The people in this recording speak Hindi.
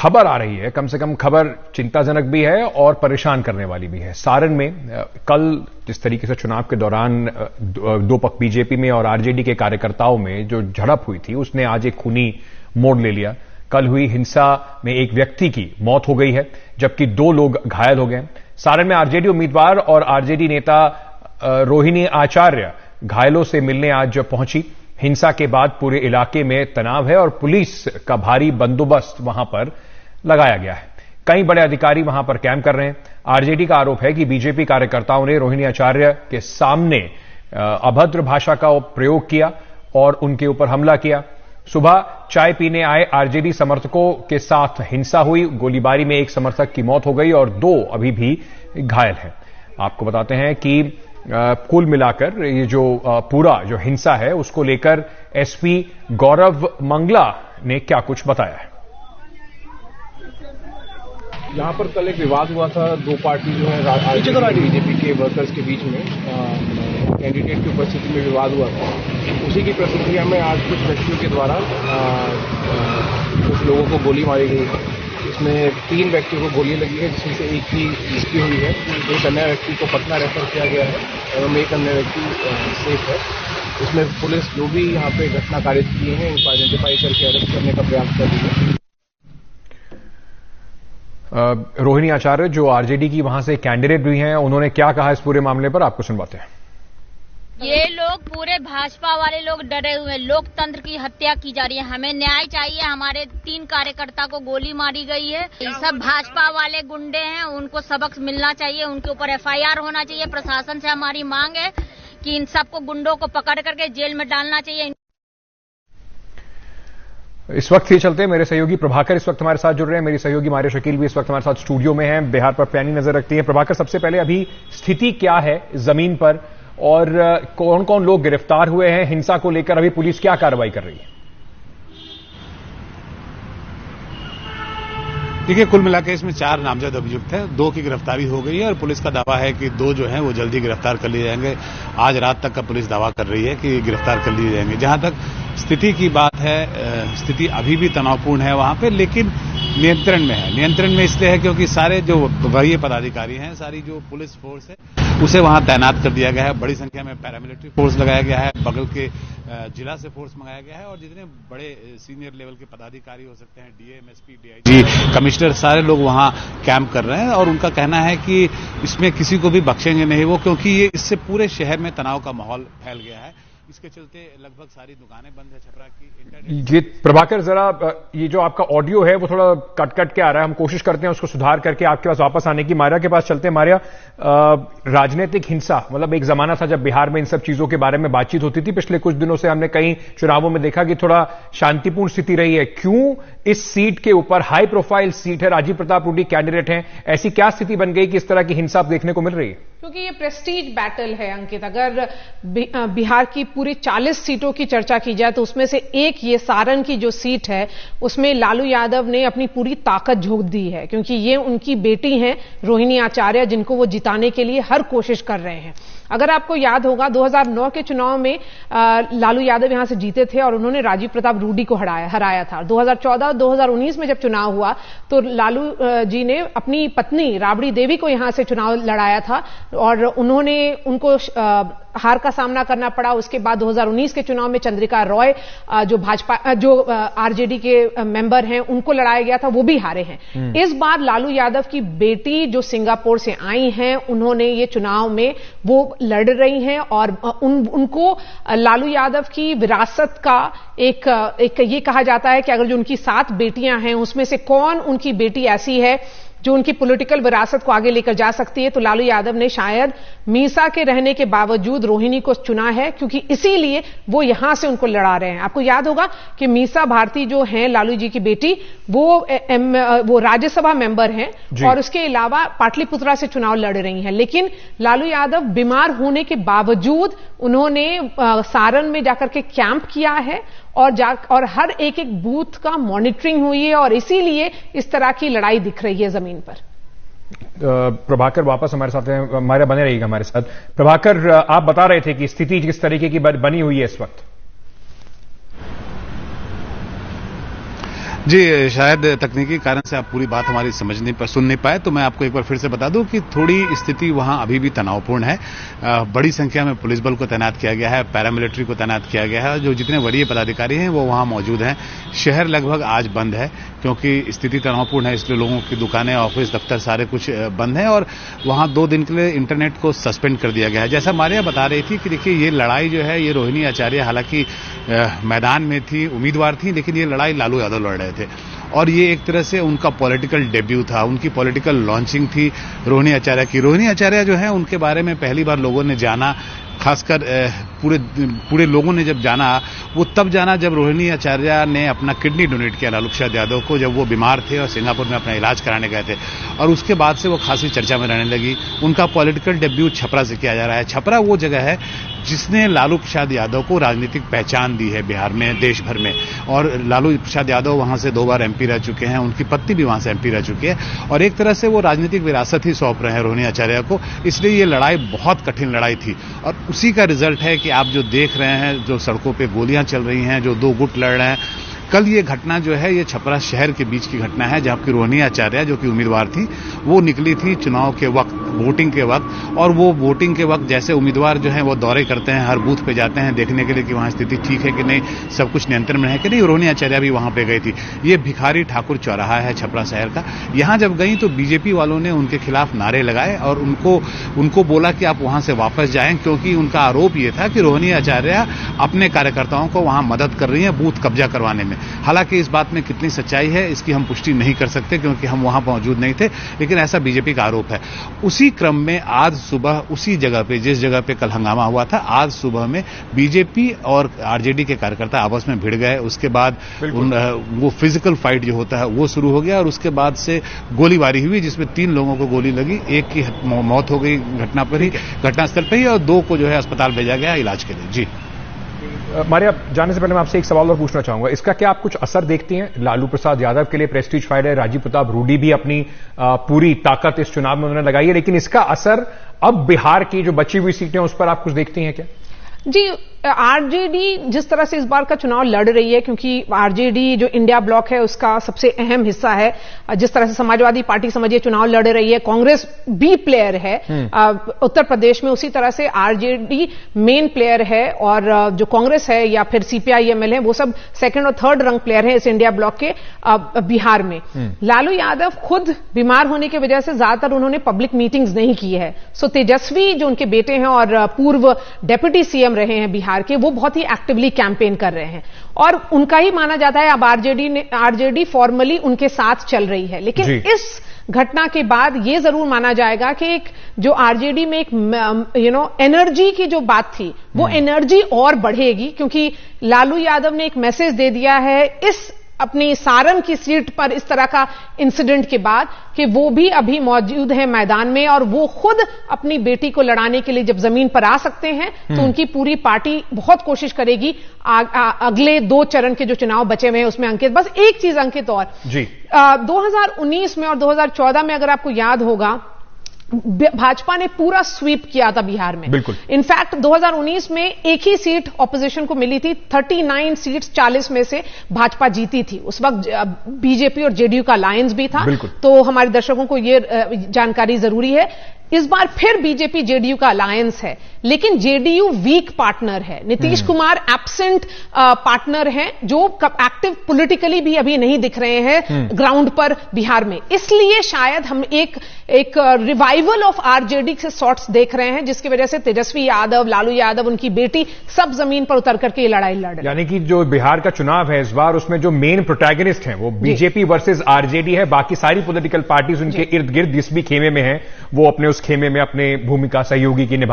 खबर आ रही है, कम से कम खबर चिंताजनक भी है और परेशान करने वाली भी है। सारण में कल जिस तरीके से चुनाव के दौरान दो पक्ष बीजेपी में और आरजेडी के कार्यकर्ताओं में जो झड़प हुई थी, उसने आज एक खूनी मोड़ ले लिया। कल हुई हिंसा में एक व्यक्ति की मौत हो गई है, जबकि 2 लोग घायल हो गए। सारण में आरजेडी उम्मीदवार और आरजेडी नेता रोहिणी आचार्य घायलों से मिलने आज पहुंची। हिंसा के बाद पूरे इलाके में तनाव है और पुलिस का भारी बंदोबस्त वहां पर लगाया गया है। कई बड़े अधिकारी वहां पर कैंप कर रहे हैं। आरजेडी का आरोप है कि बीजेपी कार्यकर्ताओं ने रोहिणी आचार्य के सामने अभद्र भाषा का प्रयोग किया और उनके ऊपर हमला किया। सुबह चाय पीने आए आरजेडी समर्थकों के साथ हिंसा हुई। गोलीबारी में एक समर्थक की मौत हो गई और 2 अभी भी घायल हैं। आपको बताते हैं कि कुल मिलाकर ये जो पूरा जो हिंसा है उसको लेकर एसपी गौरव मंगला ने क्या कुछ बताया है। यहाँ पर कल एक विवाद हुआ था, 2 पार्टी जो है बीजेपी के वर्कर्स के बीच में कैंडिडेट की उपस्थिति में विवाद हुआ था। उसी की प्रतिक्रिया में आज कुछ व्यक्तियों के द्वारा कुछ लोगों को गोली मारी गई। इसमें 3 व्यक्तियों को गोली लगी है, जिसमें से एक की मृत्यु हुई है। एक अन्य व्यक्ति को पटना रेफर किया गया है एवं एक अन्य व्यक्ति सेफ है। इसमें पुलिस जो भी यहाँ पे घटना कारित किए हैं उनको आइडेंटिफाई करके अरेस्ट करने का प्रयास कर रही है। रोहिणी आचार्य जो आरजेडी की वहां से कैंडिडेट भी हैं, उन्होंने क्या कहा इस पूरे मामले पर, आपको सुनवाते हैं। ये लोग पूरे भाजपा वाले लोग डरे हुए हैं। लोकतंत्र की हत्या की जा रही है। हमें न्याय चाहिए। हमारे 3 कार्यकर्ता को गोली मारी गई है। ये सब भाजपा वाले गुंडे हैं, उनको सबक मिलना चाहिए। उनके ऊपर एफआईआर होना चाहिए। प्रशासन से हमारी मांग है कि इन सबको गुंडों को पकड़ करके जेल में डालना चाहिए। इस वक्त ये चलते हैं, मेरे सहयोगी प्रभाकर इस वक्त हमारे साथ जुड़ रहे हैं। मेरी सहयोगी मारिया शकील भी इस वक्त हमारे साथ स्टूडियो में हैं, बिहार पर पैनी नजर रखती हैं। प्रभाकर, सबसे पहले अभी स्थिति क्या है जमीन पर और कौन कौन लोग गिरफ्तार हुए हैं? हिंसा को लेकर अभी पुलिस क्या कार्रवाई कर रही है? देखिए, कुल मिलाकर इसमें 4 नामजद अभियुक्त हैं। 2 की गिरफ्तारी हो गई है और पुलिस का दावा है कि 2 जो हैं वो जल्दी गिरफ्तार कर लिए जाएंगे। आज रात तक का पुलिस दावा कर रही है कि गिरफ्तार कर लिए जाएंगे। जहां तक स्थिति की बात है, स्थिति अभी भी तनावपूर्ण है वहां पे, लेकिन नियंत्रण में है। नियंत्रण में इसलिए है क्योंकि सारे जो वरीय पदाधिकारी हैं, सारी जो पुलिस फोर्स है उसे वहां तैनात कर दिया गया है। बड़ी संख्या में पैरामिलिट्री फोर्स लगाया गया है, बगल के जिला से फोर्स मंगाया गया है और जितने बड़े सीनियर लेवल के पदाधिकारी हो सकते हैं, डीएम, एसपी, डीआईजी, कमिश्नर, सारे लोग वहां कैंप कर रहे हैं। और उनका कहना है कि इसमें किसी को भी बख्शेंगे नहीं वो, क्योंकि ये इससे पूरे शहर में तनाव का माहौल फैल गया है। इसके चलते लगभग सारी दुकानें बंद है। छपरा की ये प्रभाकर, जरा ये जो आपका ऑडियो है वो थोड़ा कट कट के आ रहा है, हम कोशिश करते हैं उसको सुधार करके आपके पास वापस आने की। मारिया के पास चलते हैं। मारिया, राजनीतिक हिंसा, मतलब एक जमाना था जब बिहार में इन सब चीजों के बारे में बातचीत होती थी। पिछले कुछ दिनों से हमने कई चुनावों में देखा कि थोड़ा शांतिपूर्ण स्थिति रही है। क्यों इस सीट के ऊपर, हाई प्रोफाइल सीट है, राजीव प्रताप रूडी कैंडिडेट हैं, ऐसी क्या स्थिति बन गई कि इस तरह की हिंसा देखने को मिल रही है? क्योंकि ये प्रेस्टीज बैटल है अंकित। अगर बिहार की पूरी 40 सीटों की चर्चा की जाए तो उसमें से एक ये सारण की जो सीट है उसमें लालू यादव ने अपनी पूरी ताकत झोंक दी है, क्योंकि ये उनकी बेटी हैं रोहिणी आचार्य, जिनको वो जिताने के लिए हर कोशिश कर रहे हैं। अगर आपको याद होगा 2009 के चुनाव में लालू यादव यहां से जीते थे और उन्होंने राजीव प्रताप रूडी को हराया था। 2014-2019 में जब चुनाव हुआ तो लालू जी ने अपनी पत्नी राबड़ी देवी को यहां से चुनाव लड़ाया था और उन्होंने उनको हार का सामना करना पड़ा। उसके बाद 2019 के चुनाव में चंद्रिका रॉय जो आरजेडी के मेंबर हैं, उनको लड़ाया गया था, वो भी हारे हैं। इस बार लालू यादव की बेटी जो सिंगापुर से आई हैं, उन्होंने ये चुनाव में वो लड़ रही हैं और उनको लालू यादव की विरासत का एक ये कहा जाता है कि अगर जो उनकी 7 बेटियां हैं उसमें से कौन उनकी बेटी ऐसी है जो उनकी पॉलिटिकल विरासत को आगे लेकर जा सकती है, तो लालू यादव ने शायद मीसा के रहने के बावजूद रोहिणी को चुना है, क्योंकि इसीलिए वो यहां से उनको लड़ा रहे हैं। आपको याद होगा कि मीसा भारती जो हैं लालू जी की बेटी, वो राज्यसभा मेंबर हैं और उसके अलावा पाटलिपुत्रा से चुनाव लड़ रही हैं। लेकिन लालू यादव बीमार होने के बावजूद उन्होंने सारण में जाकर के कैंप किया है और हर एक बूथ का मॉनिटरिंग हुई है और इसीलिए इस तरह की लड़ाई दिख रही है जमीन पर। प्रभाकर वापस हमारे साथ हैं, हमारे बने रहिएगा हमारे साथ। प्रभाकर, आप बता रहे थे कि स्थिति किस तरीके की बनी हुई है इस वक्त। जी, शायद तकनीकी कारण से आप पूरी बात हमारी सुन नहीं पाए, तो मैं आपको एक बार फिर से बता दूं कि थोड़ी स्थिति वहां अभी भी तनावपूर्ण है। बड़ी संख्या में पुलिस बल को तैनात किया गया है, पैरामिलिट्री को तैनात किया गया है, जो जितने वरीय पदाधिकारी हैं वो वहां मौजूद हैं। शहर लगभग आज बंद है क्योंकि स्थिति तनावपूर्ण है, इसलिए लोगों की दुकानें, ऑफिस, दफ्तर सारे कुछ बंद हैं और वहां 2 दिन के लिए इंटरनेट को सस्पेंड कर दिया गया है। जैसा मारिया बता रही थी कि देखिए ये लड़ाई जो है, ये रोहिणी आचार्य हालांकि मैदान में थी, उम्मीदवार थी, लेकिन ये लड़ाई लालू यादव लड़ रहे थे और ये एक तरह से उनका पॉलिटिकल डेब्यू था, उनकी पॉलिटिकल लॉन्चिंग थी रोहिणी आचार्य की। रोहिणी आचार्य जो है उनके बारे में पहली बार लोगों ने जाना, खासकर पूरे लोगों ने जब जाना, वो तब जाना जब रोहिणी आचार्य ने अपना किडनी डोनेट किया लालू प्रसाद यादव को, जब वो बीमार थे और सिंगापुर में अपना इलाज कराने गए थे और उसके बाद से वो खासी चर्चा में रहने लगी। उनका पॉलिटिकल डेब्यू छपरा से किया जा रहा है। छपरा वो जगह है जिसने लालू प्रसाद यादव को राजनीतिक पहचान दी है बिहार में, देश भर में, और लालू प्रसाद यादव वहां से 2 बार एमपी रह चुके हैं, उनकी पत्नी भी वहां से एमपी रह चुकी है और एक तरह से वो राजनीतिक विरासत ही सौंप रहे हैं रोहिणी आचार्य को। इसलिए ये लड़ाई बहुत कठिन लड़ाई थी और उसी का रिजल्ट है कि आप जो देख रहे हैं, जो सड़कों पे गोलियां चल रही हैं, जो 2 गुट लड़ रहे हैं। कल ये घटना जो है, ये छपरा शहर के बीच की घटना है जहां की रोहिणी आचार्य जो कि उम्मीदवार थी, वो निकली थी चुनाव के वक्त, वोटिंग के वक्त, और वो वोटिंग के वक्त जैसे उम्मीदवार जो है वो दौरे करते हैं, हर बूथ पे जाते हैं देखने के लिए कि वहां स्थिति ठीक है कि नहीं, सब कुछ नियंत्रण में है कि नहीं। रोहिणी आचार्य भी वहां पे गई थी। ये भिखारी ठाकुर चौराहा है छपरा शहर का। यहां जब गई तो बीजेपी वालों ने उनके खिलाफ नारे लगाए और उनको बोला कि आप वहां से वापस जाएं, क्योंकि उनका आरोप ये था कि रोहिणी आचार्य अपने कार्यकर्ताओं को वहां मदद कर रही है बूथ कब्जा करवाने में। हालांकि इस बात में कितनी सच्चाई है इसकी हम पुष्टि नहीं कर सकते क्योंकि हम वहां मौजूद नहीं थे, लेकिन ऐसा बीजेपी का आरोप है। उसी क्रम में आज सुबह उसी जगह पे, जिस जगह पे कल हंगामा हुआ था, आज सुबह में बीजेपी और आरजेडी के कार्यकर्ता आपस में भिड़ गए। उसके बाद वो फिजिकल फाइट जो होता है वो शुरू हो गया और उसके बाद से गोलीबारी हुई जिसमें 3 लोगों को गोली लगी, एक की मौत हो गई घटनास्थल पर ही और 2 को जो है अस्पताल भेजा गया इलाज के लिए। जी मारिया, जाने से पहले मैं आपसे एक सवाल और पूछना चाहूंगा, इसका क्या आप कुछ असर देखती हैं? लालू प्रसाद यादव के लिए प्रेस्टीज फाइट है, राजीव प्रताप रूडी भी अपनी पूरी ताकत इस चुनाव में उन्होंने लगाई है, लेकिन इसका असर अब बिहार की जो बची हुई सीटें उस पर आप कुछ देखती हैं क्या? जी, आरजेडी जिस तरह से इस बार का चुनाव लड़ रही है, क्योंकि आरजेडी जो इंडिया ब्लॉक है उसका सबसे अहम हिस्सा है, जिस तरह से समाजवादी पार्टी समझिए चुनाव लड़ रही है, कांग्रेस बी प्लेयर है उत्तर प्रदेश में, उसी तरह से आरजेडी मेन प्लेयर है और जो कांग्रेस है या फिर सीपीआईएमएल है वो सब 2nd और 3rd रंग प्लेयर है इस इंडिया ब्लॉक के बिहार में। लालू यादव खुद बीमार होने की वजह से ज्यादातर उन्होंने पब्लिक मीटिंग्स नहीं की है। सो तेजस्वी जो उनके बेटे हैं और पूर्व डेप्यूटी सीएम रहे हैं बिहार के, वो बहुत ही एक्टिवली कैंपेन कर रहे हैं और उनका ही माना जाता है अब आरजेडी फॉर्मली उनके साथ चल रही है। लेकिन इस घटना के बाद ये जरूर माना जाएगा कि एक जो आरजेडी में एक एनर्जी की जो बात थी वो एनर्जी और बढ़ेगी, क्योंकि लालू यादव ने एक मैसेज दे दिया है इस अपनी सारण की सीट पर इस तरह का इंसिडेंट के बाद कि वो भी अभी मौजूद है मैदान में और वो खुद अपनी बेटी को लड़ाने के लिए जब जमीन पर आ सकते हैं तो उनकी पूरी पार्टी बहुत कोशिश करेगी अगले 2 चरण के जो चुनाव बचे हुए हैं उसमें। अंकित, बस एक चीज अंकित और जी, 2019 में और 2014 में अगर आपको याद होगा भाजपा ने पूरा स्वीप किया था बिहार में। बिल्कुल। इनफैक्ट 2019 में एक ही सीट ऑपोजिशन को मिली थी, 39 सीट्स 40 में से भाजपा जीती थी। उस वक्त बीजेपी और जेडीयू का अलायंस भी था, तो हमारे दर्शकों को यह जानकारी जरूरी है। इस बार फिर बीजेपी जेडीयू का अलायंस है, लेकिन जेडीयू वीक पार्टनर है। नीतीश कुमार एब्सेंट पार्टनर हैं जो एक्टिव पॉलिटिकली भी अभी नहीं दिख रहे हैं ग्राउंड पर बिहार में। इसलिए शायद हम एक रिवाइवल ऑफ आरजेडी के शॉट्स देख रहे हैं, जिसकी वजह से तेजस्वी यादव, लालू यादव, उनकी बेटी सब जमीन पर उतर करके ये लड़ाई लड़ रहे हैं। यानी कि जो बिहार का चुनाव है इस बार, उसमें जो मेन प्रोटैगनिस्ट हैं वो बीजेपी वर्सेस आरजेडी है। बाकी सारी पॉलिटिकल पार्टीज उनके इर्द गिर्द जिस भी खेमे में है वो अपने उस खेमे में अपने भूमिका सहयोगी की निभा